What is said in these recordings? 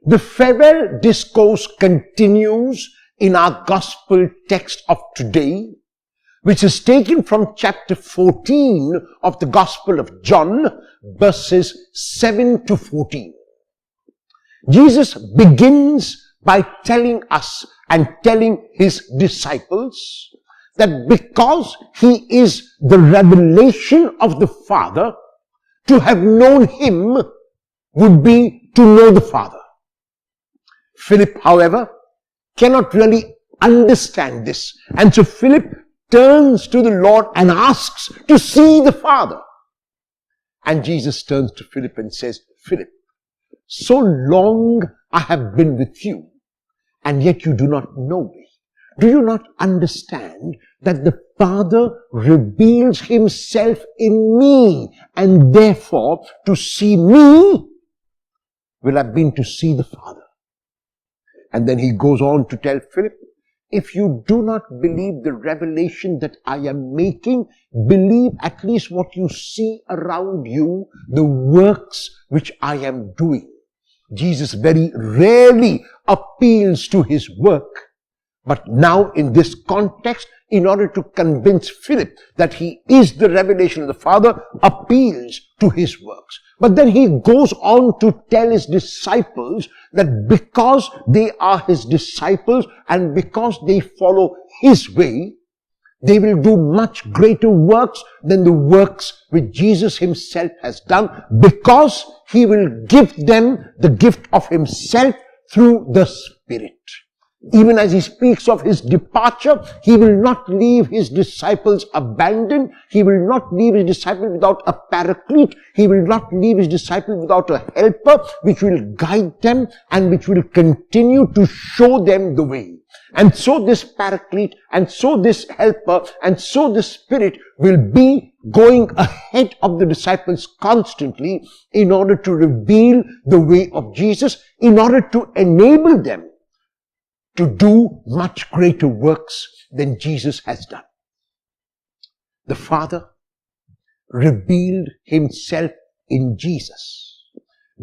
The farewell discourse continues in our gospel text of today, which is taken from chapter 14 of the Gospel of John, verses 7 to 14. Jesus begins by telling us and telling his disciples that because he is the revelation of the Father, to have known him would be to know the Father. Philip, however, cannot really understand this. And so Philip turns to the Lord and asks to see the Father. And Jesus turns to Philip and says, Philip, so long I have been with you, and yet you do not know me. Do you not understand that the Father reveals himself in me, and therefore to see me will have been to see the Father? And then he goes on to tell Philip, if you do not believe the revelation that I am making, believe at least what you see around you, the works which I am doing. Jesus very rarely appeals to his work, but now in this context, in order to convince Philip that he is the revelation of the Father, appeals to his works. But then he goes on to tell his disciples that because they are his disciples and because they follow his way, they will do much greater works than the works which Jesus himself has done, because he will give them the gift of himself through the Spirit. Even as he speaks of his departure, he will not leave his disciples abandoned. He will not leave his disciples without a paraclete. He will not leave his disciples without a helper which will guide them and which will continue to show them the way. And so this paraclete, and so this helper, and so the Spirit will be going ahead of the disciples constantly in order to reveal the way of Jesus, in order to enable them to do much greater works than Jesus has done. The Father revealed himself in Jesus.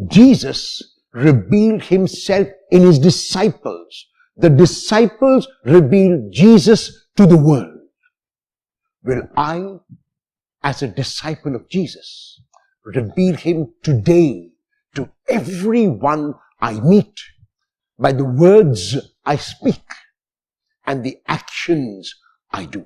Jesus revealed himself in his disciples. The disciples revealed Jesus to the world. Will I, as a disciple of Jesus, reveal him today to everyone I meet by the words I speak and the actions I do?